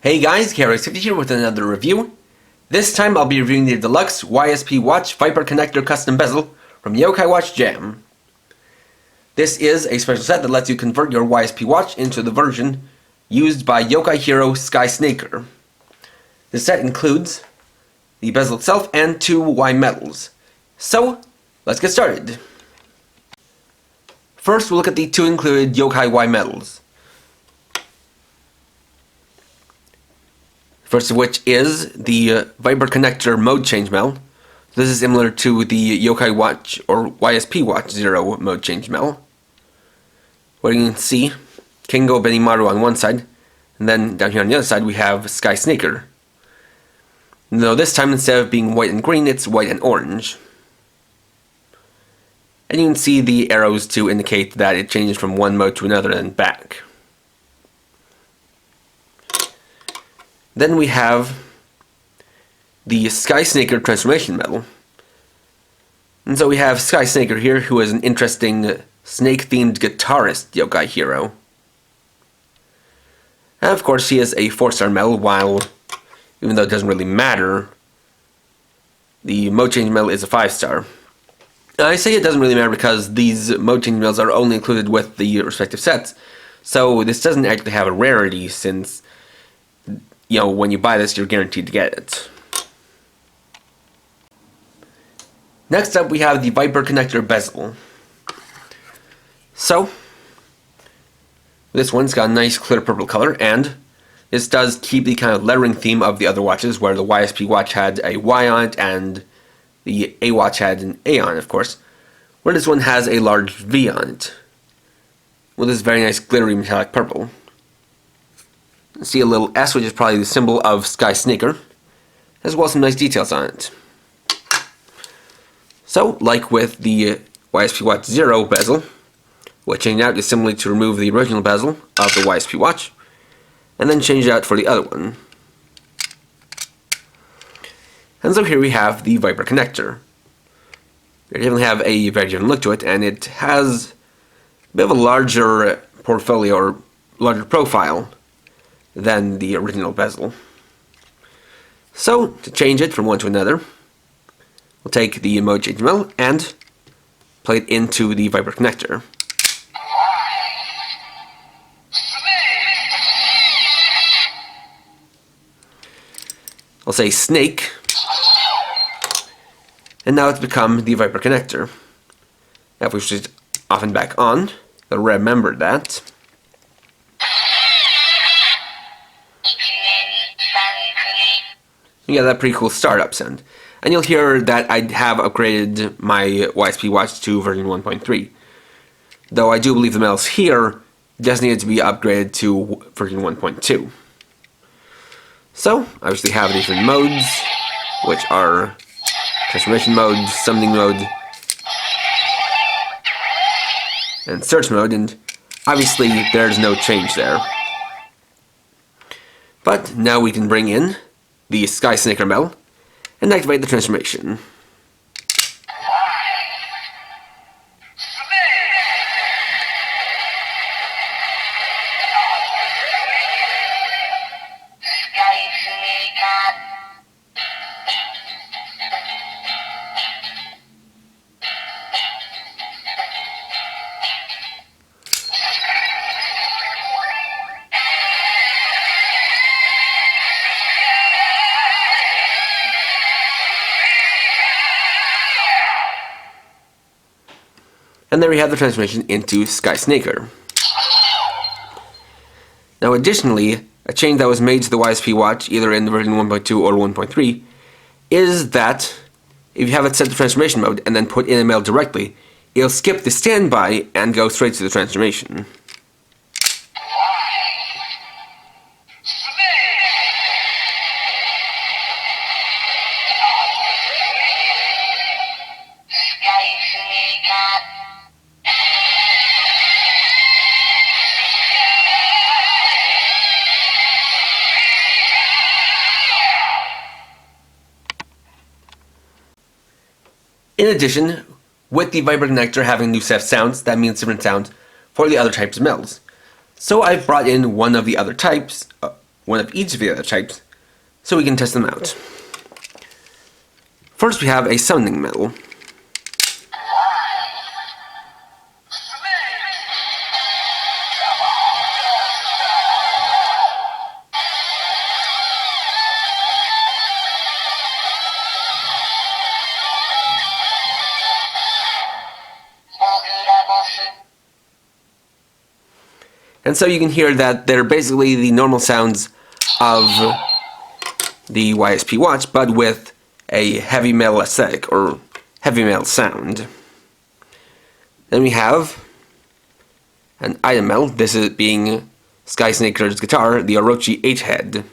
Hey guys, KRX50 here with another review. This time I'll be reviewing the deluxe YSP watch Viper connector custom bezel from Yokai Watch Jam. This is a special set that lets you convert your YSP watch into the version used by Yokai hero Sna-ker. This set includes the bezel itself and two Y metals. So, let's get started. First we'll look at the two included Yokai Y metals. First of which is the Viper connector mode change metal. This is similar to the Yokai Watch or YSP Watch 0 mode change metal. What you can see, Kingo Benimaru on one side, and then down here on the other side we have Sna-ker. Though this time instead of being white and green, it's white and orange. And you can see the arrows to indicate that it changes from one mode to another and back. Then we have the Sna-ker transformation metal. And so we have Sna-ker here, who is an interesting snake-themed guitarist yokai hero. And of course he is a 4-star metal, while, even though it doesn't really matter, the mode change metal is a 5-star. I say it doesn't really matter because these mode change metals are only included with the respective sets, so this doesn't actually have a rarity since, you know, when you buy this, you're guaranteed to get it. Next up, we have the Viper connector bezel. So, this one's got a nice clear purple color, and this does keep the kind of lettering theme of the other watches, where the YSP watch had a Y on it, and the A watch had an A on it, of course, where this one has a large V on it, with this very nice glittery metallic purple. See a little S, which is probably the symbol of Sna-ker, as well as some nice details on it. So, like with the YSP Watch 0 bezel, what changed out is simply to remove the original bezel of the YSP watch, and then change it out for the other one. And so here we have the Viper connector. They definitely have a very different look to it, and it has a bit of a larger portfolio, or larger profile, than the original bezel. So, to change it from one to another, we'll take the mode change metal and plug it into the Viper connector. I'll say snake, and now it's become the Viper connector. Now if we switch it off and back on, you'll remember that. You get that pretty cool startup sound. And you'll hear that I have upgraded my YSP watch to version 1.3. Though I do believe the metals here just needed to be upgraded to version 1.2. So, I obviously have different modes, which are transformation mode, summoning mode, and search mode, and obviously there's no change there. But now we can bring in the Sna-ker metal and activate the transformation. And there we have the transformation into Sna-ker. Now additionally, a change that was made to the YSP watch, either in the version 1.2 or 1.3, is that if you have it set to transformation mode and then put in a metal directly, it'll skip the standby and go straight to the transformation. In addition, with the Viper connector having a new set of sounds, that means different sounds for the other types of metals. So I've brought in one of the other types, one of each of the other types, so we can test them out. First we have a sounding metal. And so you can hear that they're basically the normal sounds of the YSP watch, but with a heavy metal aesthetic, or heavy metal sound. Then we have an item metal, this is being Sky Sna-ker's guitar, the Orochi 8-head.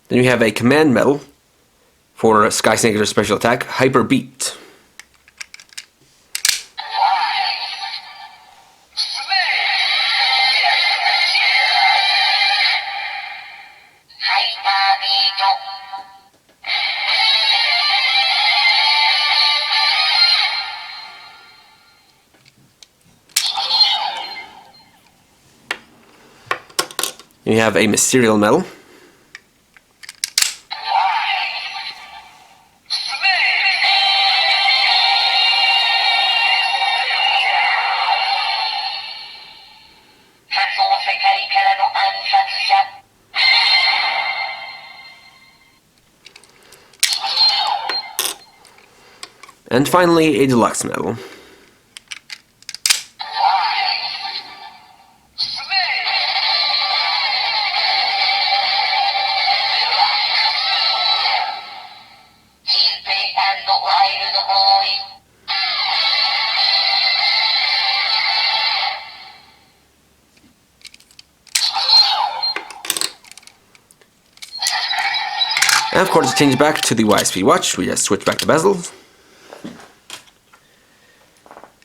Then you have a command metal for Sky Sna-ker's special attack, Hyper Beat. You have a Mysterial metal. And finally, a deluxe metal. And of course, to change back to the YSP watch, we just switch back to bezels.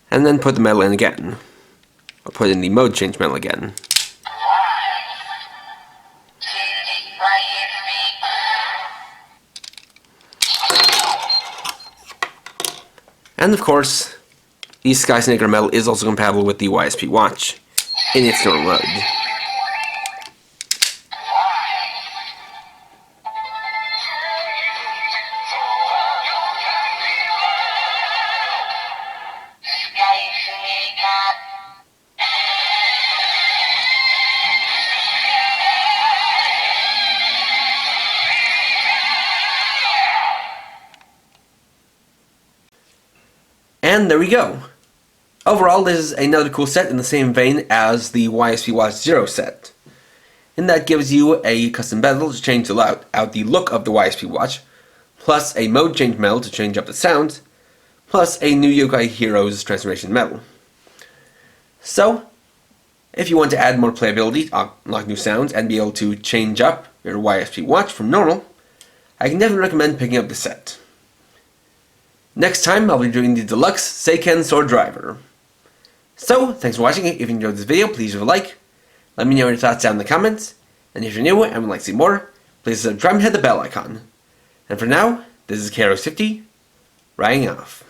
And then put the metal in again. Or put in the mode change metal again. And of course, the Sky Sna-ker metal is also compatible with the YSP watch in its normal mode. And there we go. Overall, this is another cool set in the same vein as the YSP Watch Zero set. And that gives you a custom bezel to change out the look of the YSP watch, plus a mode change metal to change up the sound, plus a new Yokai Heroes transformation metal. So, if you want to add more playability, unlock new sounds, and be able to change up your YSP watch from normal, I can definitely recommend picking up the set. Next time, I'll be doing the Deluxe Seiken Sword Driver. So, thanks for watching. If you enjoyed this video, please leave a like. Let me know your thoughts down in the comments. And if you're new and would like to see more, please subscribe and hit the bell icon. And for now, this is Kairos50, writing off.